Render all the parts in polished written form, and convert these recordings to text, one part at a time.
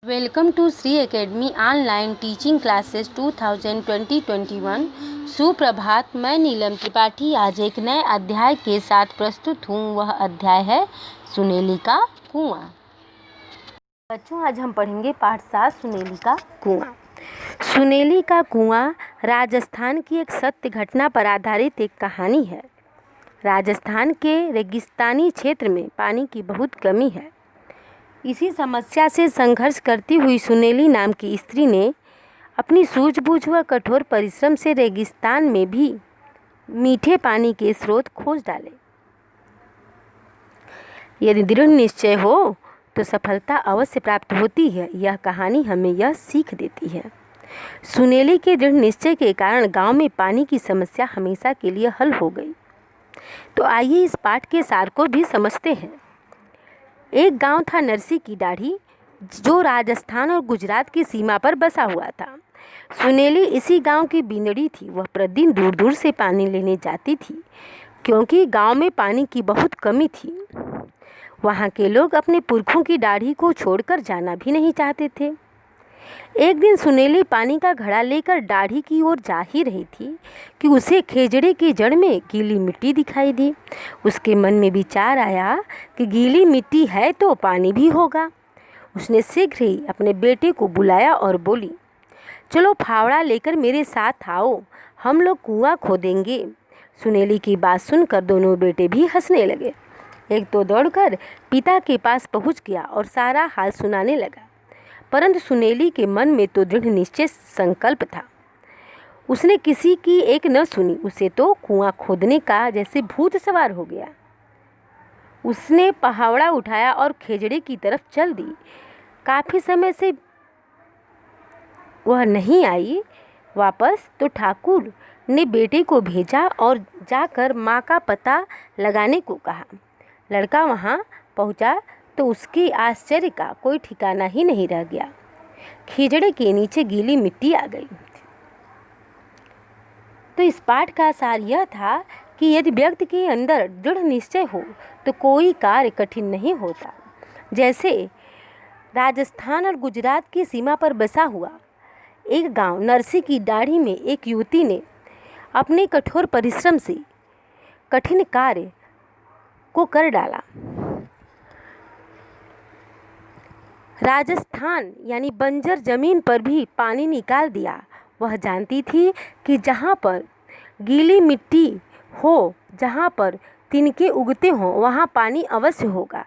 Welcome to Shri academy online teaching classes 2020-21। सुप्रभात। मैं नीलम त्रिपाठी आज एक नए अध्याय के साथ प्रस्तुत हूँ। वह अध्याय है सुनेली का कुआं। बच्चों, आज हम पढ़ेंगे पाठ 7 सुनेली का कुआं। सुनेली का कुआं राजस्थान की एक सत्य घटना पर आधारित एक कहानी है। राजस्थान के रेगिस्तानी क्षेत्र में पानी की बहुत कमी है। इसी समस्या से संघर्ष करती हुई सुनेली नाम की स्त्री ने अपनी सूझबूझ व कठोर परिश्रम से रेगिस्तान में भी मीठे पानी के स्रोत खोज डाले। यदि दृढ़ निश्चय हो तो सफलता अवश्य प्राप्त होती है। यह कहानी हमें यह सीख देती है। सुनेली के दृढ़ निश्चय के कारण गांव में पानी की समस्या हमेशा के लिए हल हो गई। तो आइए इस पाठ के सार को भी समझते हैं। एक गांव था नरसी की दाढ़ी, जो राजस्थान और गुजरात की सीमा पर बसा हुआ था। सुनेली इसी गांव की बिनड़ी थी। वह प्रतिदिन दूर दूर से पानी लेने जाती थी, क्योंकि गांव में पानी की बहुत कमी थी। वहां के लोग अपने पुरखों की दाढ़ी को छोड़कर जाना भी नहीं चाहते थे। एक दिन सुनेली पानी का घड़ा लेकर दाढ़ी की ओर जा ही रही थी कि उसे खेजड़े की जड़ में गीली मिट्टी दिखाई दी। उसके मन में विचार आया कि गीली मिट्टी है तो पानी भी होगा। उसने शीघ्र ही अपने बेटे को बुलाया और बोली, चलो फावड़ा लेकर मेरे साथ आओ, हम लोग कुआं खोदेंगे। सुनेली की बात सुनकर दोनों बेटे भी हंसने लगे। एक तो दौड़कर पिता के पास पहुंच गया और सारा हाल सुनाने लगा, परंतु सुनेली के मन में तो दृढ़ निश्चय संकल्प था। उसने किसी की एक न सुनी। उसे तो कुआं खोदने का जैसे भूत सवार हो गया। उसने पहावड़ा उठाया और खेजड़े की तरफ चल दी। काफी समय से वह नहीं आई वापस, तो ठाकुर ने बेटे को भेजा और जाकर माँ का पता लगाने को कहा। लड़का वहां पहुंचा तो उसके आश्चर्य का कोई ठिकाना ही नहीं रह गया। खिजड़े के नीचे गीली मिट्टी आ गई। तो इस पाठ का सार यह था कि यदि व्यक्ति के अंदर दृढ़ निश्चय हो तो कोई कार्य कठिन नहीं होता। जैसे राजस्थान और गुजरात की सीमा पर बसा हुआ एक गांव नरसी की दाढ़ी में एक युवती ने अपने कठोर परिश्रम से कठिन कार्य को कर डाला। राजस्थान यानी बंजर जमीन पर भी पानी निकाल दिया। वह जानती थी कि जहाँ पर गीली मिट्टी हो, जहाँ पर तिनके उगते हों, वहाँ पानी अवश्य होगा।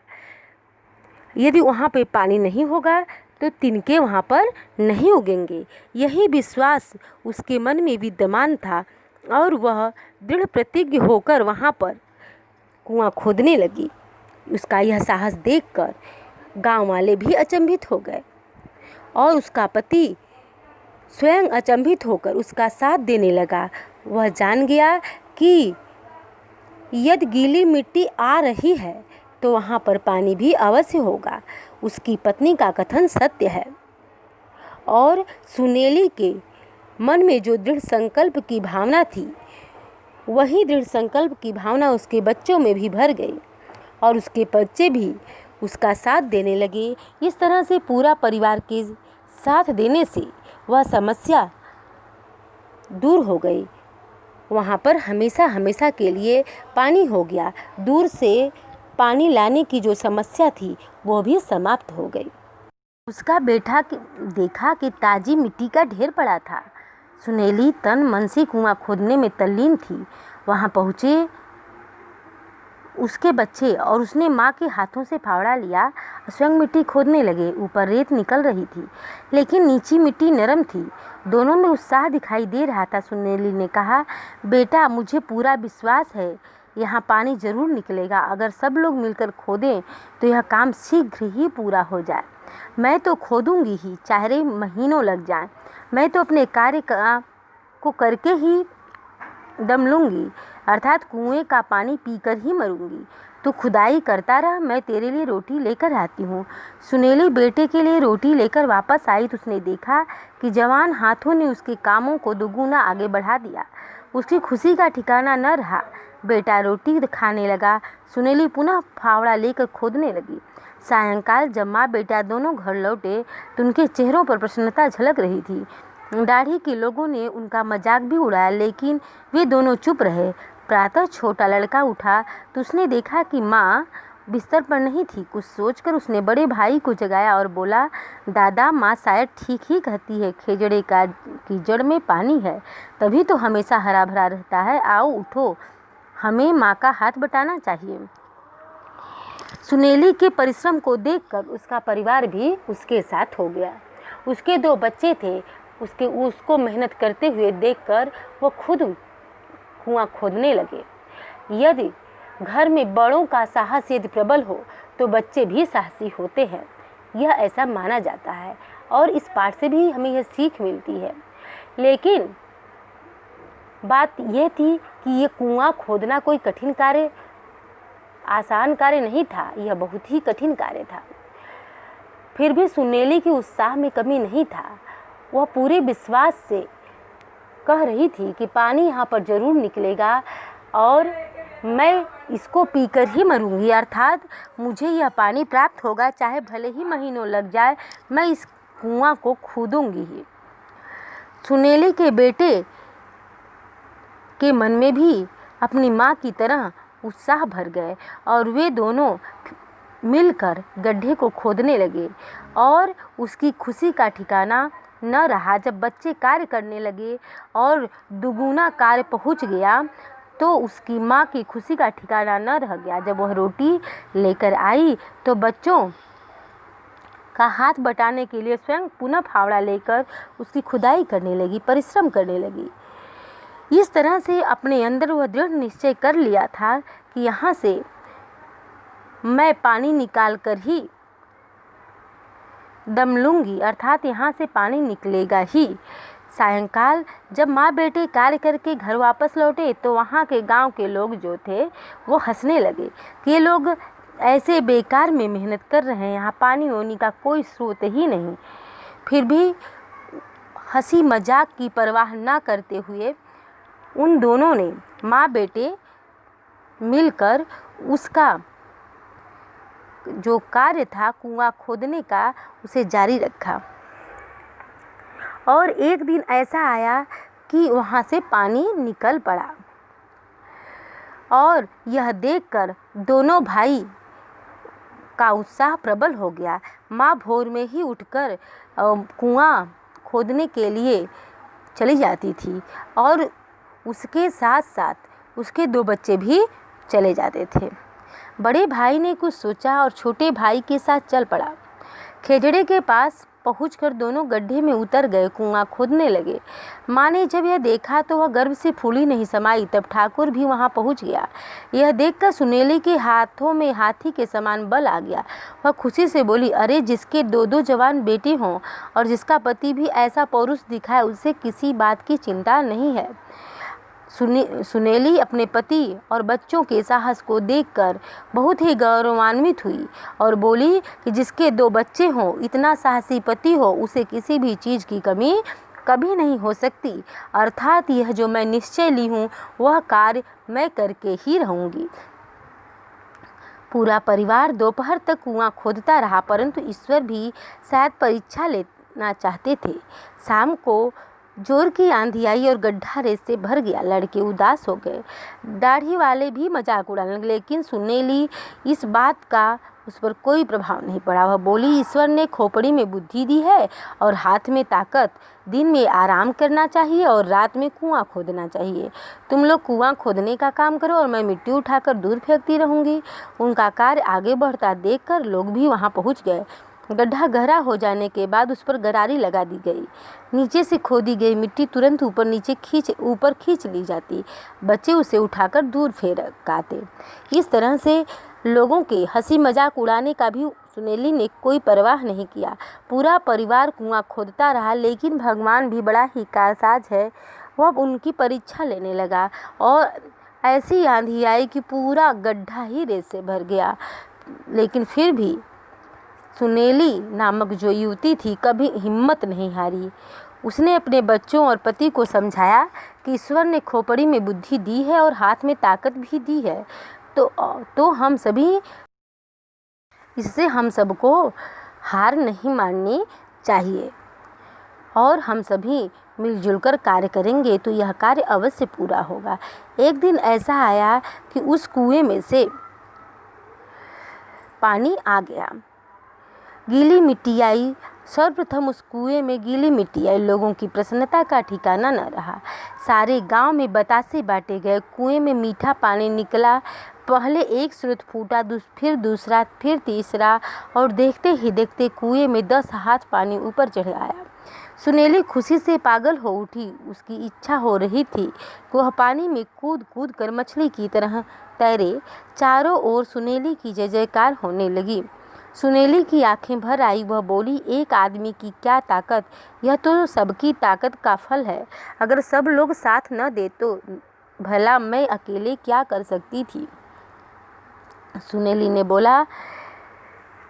यदि वहाँ पे पानी नहीं होगा तो तिनके वहाँ पर नहीं उगेंगे। यही विश्वास उसके मन में विद्यमान था और वह दृढ़ प्रतिज्ञ होकर वहाँ पर कुआं खोदने लगी। उसका यह साहस देखकर गांव वाले भी अचंभित हो गए और उसका पति स्वयं अचंभित होकर उसका साथ देने लगा। वह जान गया कि यदि गीली मिट्टी आ रही है तो वहाँ पर पानी भी अवश्य होगा। उसकी पत्नी का कथन सत्य है और सुनेली के मन में जो दृढ़ संकल्प की भावना थी, वही दृढ़ संकल्प की भावना उसके बच्चों में भी भर गई और उसके बच्चे भी उसका साथ देने लगे। इस तरह से पूरा परिवार के साथ देने से वह समस्या दूर हो गई। वहाँ पर हमेशा हमेशा के लिए पानी हो गया। दूर से पानी लाने की जो समस्या थी वो भी समाप्त हो गई। उसका बेटा देखा कि ताजी मिट्टी का ढेर पड़ा था। सुनेली तन मन से कुआं खोदने में तल्लीन थी। वहाँ पहुँचे उसके बच्चे और उसने माँ के हाथों से फावड़ा लिया, स्वयं मिट्टी खोदने लगे। ऊपर रेत निकल रही थी लेकिन नीचे मिट्टी नरम थी। दोनों में उत्साह दिखाई दे रहा था। सुनेली ने कहा, बेटा मुझे पूरा विश्वास है यहाँ पानी जरूर निकलेगा। अगर सब लोग मिलकर खोदें तो यह काम शीघ्र ही पूरा हो जाए। मैं तो खोदूंगी ही, चाहे महीनों लग जाएं। मैं तो अपने कार्य को करके ही दम लूँगी, अर्थात कुएं का पानी पीकर ही मरूंगी। तू खुदाई करता रह, मैं तेरे लिए रोटी लेकर आती हूँ। सुनेली बेटे के लिए रोटी लेकर वापस आई तो उसने देखा कि जवान हाथों ने उसके कामों को दुगुना आगे बढ़ा दिया। उसकी खुशी का ठिकाना न रहा। बेटा रोटी खाने लगा। सुनेली पुनः फावड़ा लेकर खोदने लगी। सायंकाल जब माँ बेटा दोनों घर लौटे तो उनके चेहरों पर प्रसन्नता झलक रही थी। दाढ़ी के लोगों ने उनका मजाक भी उड़ाया, लेकिन वे दोनों चुप रहे। प्रातः छोटा लड़का उठा तो उसने देखा कि माँ बिस्तर पर नहीं थी। कुछ सोचकर उसने बड़े भाई को जगाया और बोला, दादा, माँ शायद ठीक ही कहती है, खेजड़े की जड़ में पानी है, तभी तो हमेशा हरा भरा रहता है। आओ उठो, हमें माँ का हाथ बटाना चाहिए। सुनेली के परिश्रम को देखकर उसका परिवार भी उसके साथ हो गया। उसके 2 बच्चे थे। उसको मेहनत करते हुए देखकर वो खुद कुआं खोदने लगे। यदि घर में बड़ों का साहस यदि प्रबल हो तो बच्चे भी साहसी होते हैं, यह ऐसा माना जाता है। और इस पाठ से भी हमें यह सीख मिलती है। लेकिन बात यह थी कि ये कुआं खोदना कोई कठिन कार्य, आसान कार्य नहीं था, यह बहुत ही कठिन कार्य था। फिर भी सुनेली के उत्साह में कमी नहीं था। वह पूरे विश्वास से कह रही थी कि पानी यहाँ पर जरूर निकलेगा और मैं इसको पीकर ही मरूंगी, अर्थात मुझे यह पानी प्राप्त होगा, चाहे भले ही महीनों लग जाए, मैं इस कुआं को खोदूंगी ही। सुनेली के बेटे के मन में भी अपनी माँ की तरह उत्साह भर गए और वे दोनों मिलकर गड्ढे को खोदने लगे। और उसकी खुशी का ठिकाना न रहा जब बच्चे कार्य करने लगे और दुगुना कार्य पहुंच गया तो उसकी माँ की खुशी का ठिकाना न रह गया। जब वह रोटी लेकर आई तो बच्चों का हाथ बटाने के लिए स्वयं पुनः फावड़ा लेकर उसकी खुदाई करने लगी, परिश्रम करने लगी। इस तरह से अपने अंदर वह दृढ़ निश्चय कर लिया था कि यहाँ से मैं पानी निकाल कर ही दम लूँगी, अर्थात यहाँ से पानी निकलेगा ही। सायंकाल जब माँ बेटे कार्य करके घर वापस लौटे तो वहाँ के गांव के लोग जो थे वो हंसने लगे कि ये लोग ऐसे बेकार में मेहनत कर रहे हैं, यहाँ पानी होने का कोई स्रोत ही नहीं। फिर भी हंसी मजाक की परवाह ना करते हुए उन दोनों ने माँ बेटे मिलकर उसका जो कार्य था कुआं खोदने का उसे जारी रखा। और एक दिन ऐसा आया कि वहाँ से पानी निकल पड़ा और यह देखकर दोनों भाई का उत्साह प्रबल हो गया। माँ भोर में ही उठकर कुआं खोदने के लिए चली जाती थी और उसके साथ साथ उसके 2 बच्चे भी चले जाते थे। बड़े भाई ने कुछ सोचा और छोटे भाई के साथ चल पड़ा। खेजड़े के पास पहुंचकर दोनों गड्ढे में उतर गए, कुआं खोदने लगे। माँ ने जब यह देखा तो वह गर्व से फूली नहीं समाई। तब ठाकुर भी वहां पहुंच गया। यह देखकर सुनेली के हाथों में हाथी के समान बल आ गया। वह खुशी से बोली, अरे जिसके 2 जवान बेटे हों और जिसका पति भी ऐसा पौरुष दिखाए, उसे किसी बात की चिंता नहीं है। सुनेली अपने पति और बच्चों के साहस को देखकर बहुत ही गौरवान्वित हुई और बोली कि जिसके 2 बच्चे हों, इतना साहसी पति हो, उसे किसी भी चीज़ की कमी कभी नहीं हो सकती, अर्थात यह जो मैं निश्चय ली हूँ वह कार्य मैं करके ही रहूँगी। पूरा परिवार दोपहर तक कुआं खोदता रहा, परंतु ईश्वर भी शायद परीक्षा लेना चाहते थे। शाम को जोर की आंधी आई और गड्ढा रेत से भर गया। लड़के उदास हो गए, दाढ़ी वाले भी मजाक उड़ाने लगे, लेकिन सुनेली इस बात का उस पर कोई प्रभाव नहीं पड़ा। वह बोली, ईश्वर ने खोपड़ी में बुद्धि दी है और हाथ में ताकत। दिन में आराम करना चाहिए और रात में कुआं खोदना चाहिए। तुम लोग कुआं खोदने का काम करो और मैं मिट्टी उठाकर दूर फेंकती रहूँगी। उनका कार्य आगे बढ़ता देखकर लोग भी वहाँ पहुँच गए। गड्ढा गहरा हो जाने के बाद उस पर गरारी लगा दी गई। नीचे से खोदी गई मिट्टी तुरंत ऊपर खींच ली जाती। बच्चे उसे उठाकर दूर फेंकाते। इस तरह से लोगों के हंसी मजाक उड़ाने का भी सुनेली ने कोई परवाह नहीं किया। पूरा परिवार कुआं खोदता रहा, लेकिन भगवान भी बड़ा ही कारसाज है। वह अब उनकी परीक्षा लेने लगा और ऐसी आंधी आई कि पूरा गड्ढा ही रेत से भर गया। लेकिन फिर भी सुनेली नामक जो युवती थी कभी हिम्मत नहीं हारी। उसने अपने बच्चों और पति को समझाया कि ईश्वर ने खोपड़ी में बुद्धि दी है और हाथ में ताकत भी दी है, तो हम सभी इससे हम सबको हार नहीं माननी चाहिए और हम सभी मिलजुल कर कार्य करेंगे तो यह कार्य अवश्य पूरा होगा। एक दिन ऐसा आया कि उस कुएं में से पानी आ गया, गीली मिट्टी आई। सर्वप्रथम उस कुएं में गीली मिट्टी आई, लोगों की प्रसन्नता का ठिकाना न रहा। सारे गांव में बतासे बांटे गए। कुएं में मीठा पानी निकला। पहले एक स्रोत फूटा, फिर दूसरा, फिर तीसरा, और देखते ही देखते कुएं में 10 हाथ पानी ऊपर चढ़ आया। सुनेली खुशी से पागल हो उठी। उसकी इच्छा हो रही थी कि वह पानी में कूद कूद कर मछली की तरह तैरे। चारों ओर सुनेली की जय जयकार होने लगी। सुनेली की आंखें भर आई। वह बोली, एक आदमी की क्या ताकत, यह तो सबकी ताकत का फल है। अगर सब लोग साथ न दे तो भला मैं अकेले क्या कर सकती थी। सुनेली ने बोला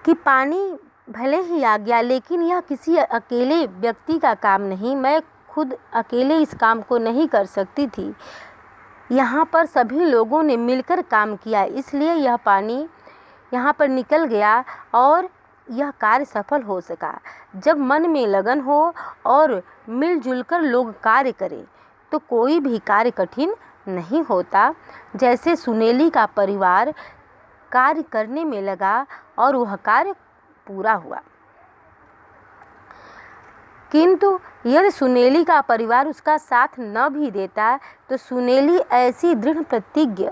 कि पानी भले ही आ गया, लेकिन यह किसी अकेले व्यक्ति का काम नहीं। मैं खुद अकेले इस काम को नहीं कर सकती थी। यहाँ पर सभी लोगों ने मिलकर काम किया, इसलिए यह पानी यहाँ पर निकल गया और यह कार्य सफल हो सका। जब मन में लगन हो और मिलजुल कर लोग कार्य करें तो कोई भी कार्य कठिन नहीं होता। जैसे सुनेली का परिवार कार्य करने में लगा और वह कार्य पूरा हुआ। किंतु यदि सुनेली का परिवार उसका साथ न भी देता तो सुनेली ऐसी दृढ़ प्रतिज्ञ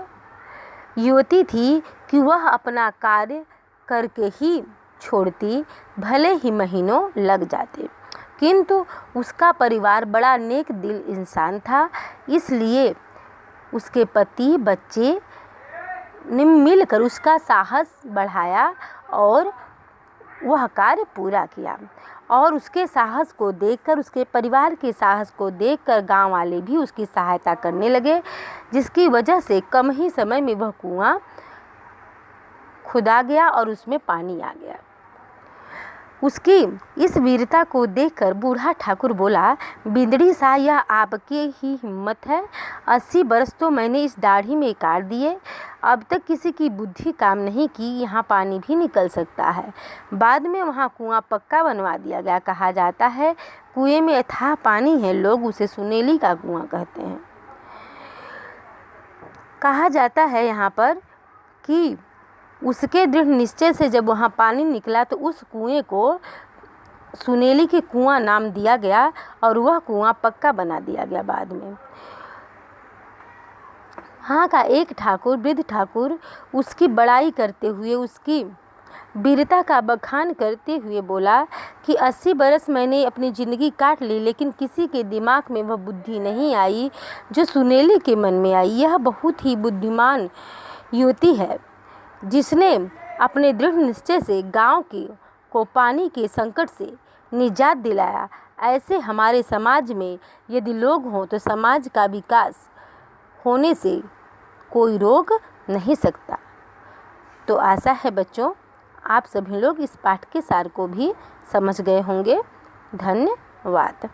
युवती थी कि वह अपना कार्य करके ही छोड़ती, भले ही महीनों लग जाते। किंतु उसका परिवार बड़ा नेक दिल इंसान था, इसलिए उसके पति बच्चे ने मिलकर उसका साहस बढ़ाया और वह कार्य पूरा किया। और उसके साहस को देखकर, उसके परिवार के साहस को देखकर गांव वाले भी उसकी सहायता करने लगे, जिसकी वजह से कम ही समय में वह कुआं खुदा गया और उसमें पानी आ गया। उसकी इस वीरता को देखकर बूढ़ा ठाकुर बोला, बिंदड़ी सा, यह आपकी ही हिम्मत है। 80 बरस तो मैंने इस दाढ़ी में काट दिए, अब तक किसी की बुद्धि काम नहीं की यहाँ पानी भी निकल सकता है। बाद में वहाँ कुआं पक्का बनवा दिया गया। कहा जाता है कुएं में अथाह पानी है, लोग उसे सुनेली का कुआं कहते हैं। कहा जाता है यहाँ पर कि उसके दृढ़ निश्चय से जब वहाँ पानी निकला तो उस कुएं को सुनेली के कुआं नाम दिया गया और वह कुआं पक्का बना दिया गया बाद में। वहाँ का एक ठाकुर, वृद्ध ठाकुर, उसकी बड़ाई करते हुए, उसकी वीरता का बखान करते हुए बोला कि 80 बरस मैंने अपनी ज़िंदगी काट ली, लेकिन किसी के दिमाग में वह बुद्धि नहीं आई जो सुनेली के मन में आई। यह बहुत ही बुद्धिमान युवती है जिसने अपने दृढ़ निश्चय से गांव को पानी के संकट से निजात दिलाया। ऐसे हमारे समाज में यदि लोग हों तो समाज का विकास होने से कोई रोक नहीं सकता। तो आशा है बच्चों आप सभी लोग इस पाठ के सार को भी समझ गए होंगे। धन्यवाद।